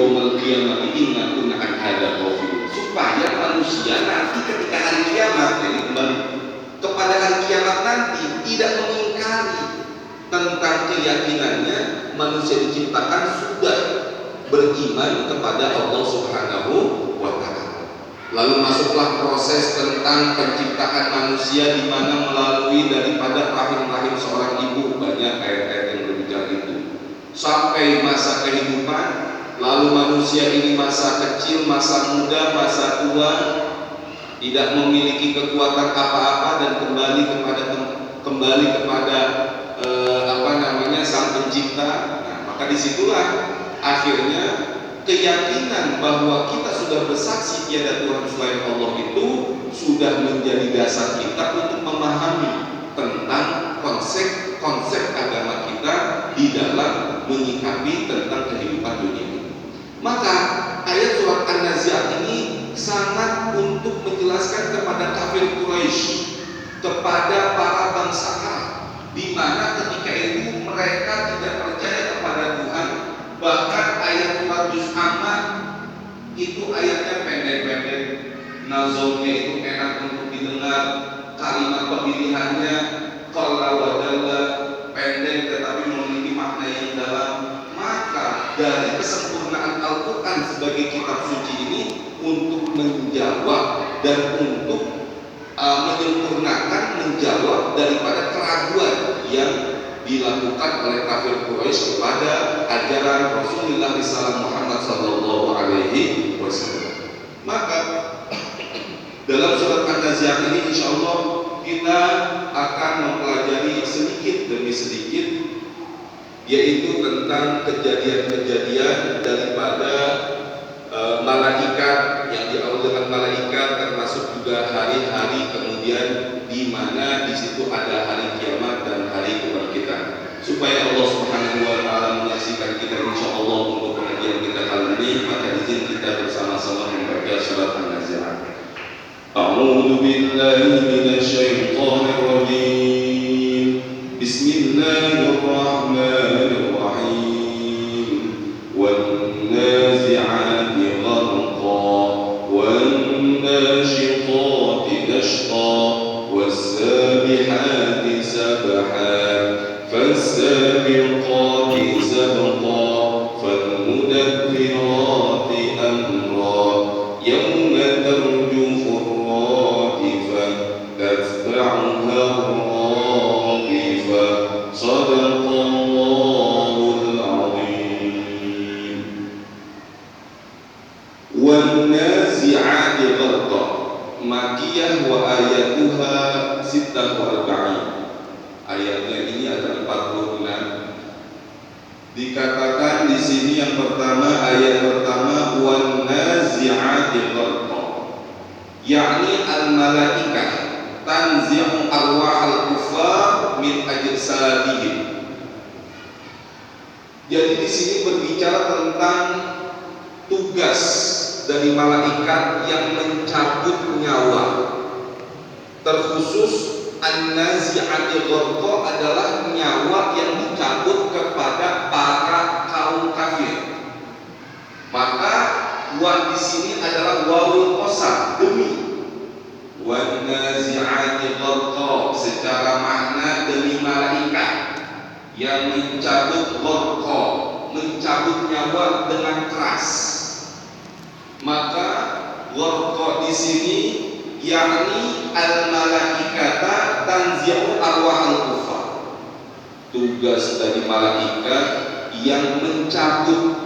yaumil qiyamati inna kunna an hadza ghafilin, supaya manusia nanti ketika hari kiamat, jadi kembali kepada hari kiamat nanti, tidak mengingkari tentang keyakinannya manusia diciptakan sudah beriman kepada Allah Subhanahu wa Ta'ala. Lalu masuklah proses tentang penciptaan manusia, di mana melalui daripada rahim-rahim seorang ibu, banyak ayat-ayat yang berbicara itu, sampai masa kehidupan. Lalu manusia ini masa kecil, masa muda, masa tua, tidak memiliki kekuatan apa-apa dan kembali kepada Sang Pencipta. Nah, maka disitulah akhirnya keyakinan bahwa kita sudah bersaksi tiada Tuhan selain Allah itu sudah menjadi dasar kita untuk memahami tentang konsep agama kita di dalam menyikapi tentang kehidupan dunia ini. Maka ayat surat An-Nazi'at ini sangat untuk menjelaskan kepada kafir Quraisy, kepada para bangsa Arab, di mana ketika itu mereka tidak percaya kepada Tuhan. Bahkan ayat surat Juz-Amma itu ayatnya pendek-pendek, nazomnya itu enak untuk didengar, kalimat pemilihannya qalla wa jalla, pendek tetapi memiliki makna yang dalam. Maka dari kesempurnaan Al-Quran sebagai kitab suci ini untuk menjawab dan untuk menjawab daripada keraguan yang dilakukan oleh kafir Quraisy kepada ajaran Rasulullah Muhammad sallallahu alaihi wasallam. Maka dalam surat An-Nazi'at ini insyaallah kita akan mempelajari sedikit demi sedikit, yaitu tentang kejadian-kejadian daripada malaikat, yang diawali dengan malaikat, termasuk juga hari-hari kemudian di mana di situ ada hari kiamat dan hari kebangkitan, supaya Allah Subhanahu wa Ta'ala menyaksikan kita insyaallah untuk pengajian kita kali ini. Maka izin kita bersama-sama membaca surat An-Nazi'at. A'udzu billahi minasy syaithanir rajim. Bismillahirrahmanirrahim. Wan nazi'ati gharqa wan nashiqati nashqa was-sabihati sabha fas-sabiqati sabqa fal-mudabbirati amra yawma tarjufu ar-radifa tatba'uha ar-radifa sadaqallahul azim. Wan-nazi'ati gharqa Makiyah wa ayatuha 46. Ayatnya ini ada 46. Dikatakan di sini yang pertama, ayat pertama, wan nazi'ati gharqa, yakni al malaikah tanzi'u arwahal kufar min ajsadihim. Jadi di sini berbicara tentang tugas dari malaikat yang mencabut nyawa. Terkhusus an-nazi'ati gharqa adalah nyawa yang dicabut kepada para kaum kafir. Maka wa di sini adalah wawul qasam, demi. Wan nazi'ati gharqa secara makna demi malaikat yang mencabut gharqa, mencabut nyawa dengan keras. Maka gharqa di sini yakni al-malaikata tanzi'u arwahal kufar. Tugas dari malaikat yang mencabut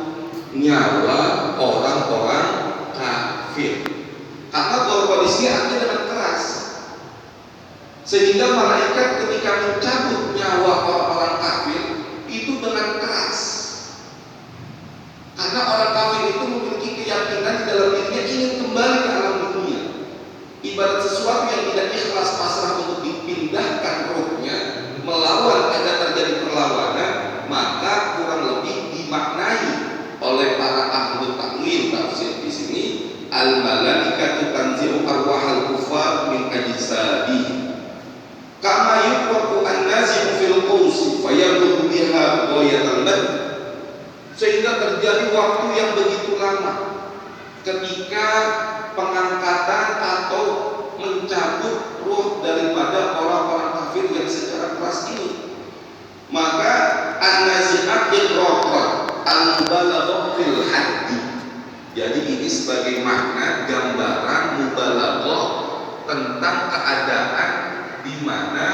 nyawa orang-orang kafir. Karena gharqa di sini artinya dengan keras. Sehingga malaikat ketika mencabut nyawa orang-orang kafir itu dengan keras. Karena orang kafir itu memiliki keyakinan di dalam dirinya ingin kembali ke alam dunia. Ibarat sesuatu yang tidak ikhlas pasrah untuk dipindahkan rohnya, melawan, ada terjadi perlawanan, maka kurang lebih dimaknai oleh para ahli takwil tafsir di sini al-malaikatu tanzi'u arwahal kufar min ajsadihim kama yuqra'u an-nazi'u fil qawsi fayabdu biha ghayatan, sehingga terjadi waktu yang begitu ketika pengangkatan atau mencabut ruh daripada orang-orang kafir yang secara keras ini. Maka an-nazi'at idraqan al-mubalaghah fil haddi. Jadi ini sebagai makna gambaran mubalaghah tentang keadaan di mana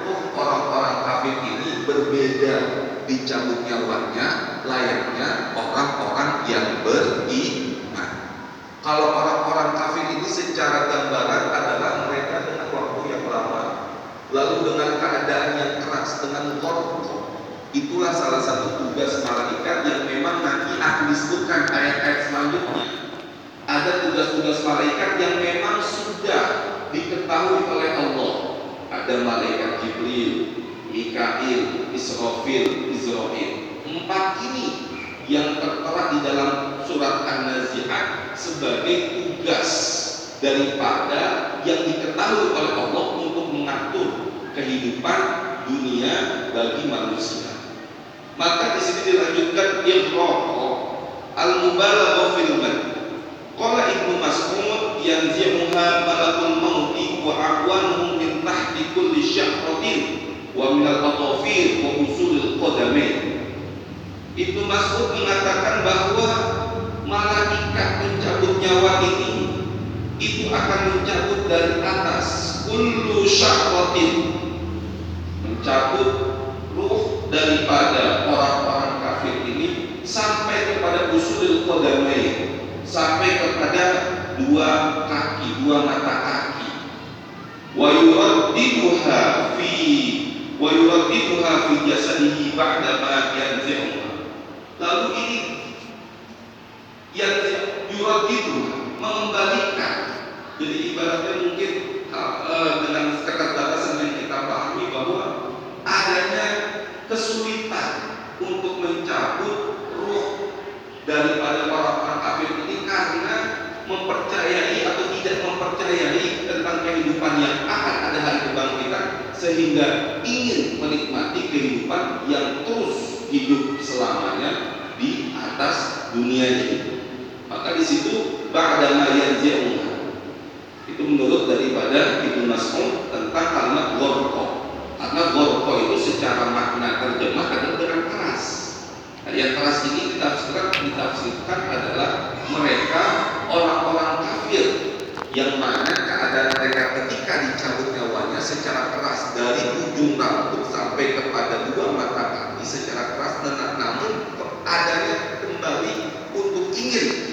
ruh orang-orang kafir ini berbeda dicabut nyawanya layaknya orang-orang yang beriman. Kalau orang-orang kafir ini secara gambaran adalah mereka dengan waktu yang lama, lalu dengan keadaan yang keras, dengan korban. Itulah salah satu tugas malaikat yang memang nanti akan disebutkan ayat-ayat selanjutnya. Ada tugas-tugas malaikat yang memang sudah diketahui oleh Allah. Ada malaikat Jibril, Mikail, Israfil, Izrail. 4 ini yang tertera di dalam surat An-Nazi'at sebagai tugas daripada yang diketahui oleh Allah untuk mengatur kehidupan dunia bagi manusia. Maka di sini dilanjutkan ighraqa al-mubalaghah fil mad. Qala Ibnu Mas'ud yanzi'uha malakul mauti wa a'wanuhum min tahti kulli syahratin wa min al-atafir wa usulil qadamain. Ibnu Mas'ud mengatakan bahwa malaikat pencabut nyawa ini itu akan mencabut dari atas kullu syahratin, mencabut ruh daripada orang-orang kafir ini sampai kepada usulil qadamain, sampai kepada 2 kaki, 2 mata kaki. Wa yuraddiduha fi jasadihi ba'da ma yanzi'uha. Lalu ini yang yuraddidu mengembalikan. Jadi ibaratnya mungkin dengan keterbatasan yang kita pahami bahwa adanya kesulitan untuk mencabut ruh daripada orang-orang kafir ini karena mempercayai atau tidak mempercayai tentang kehidupan yang akan ada hari kebangkitan, sehingga ingin menikmati kehidupan yang terus hidup selamanya di atas dunia ini. Maka di situ ba'da ma yanzi'uha, itu menurut daripada Ibnu Mas'ud tentang kalimat gharqa. Karena gharqa itu secara makna terjemah adalah dengan keras. Nah, yang keras ini ditafsirkan adalah mereka orang-orang kafir yang mana keadaan mereka ketika dicabut nyawanya secara keras dari ujung rambut sampai kepada 2 mata kaki secara keras, namun adanya kembali untuk ingin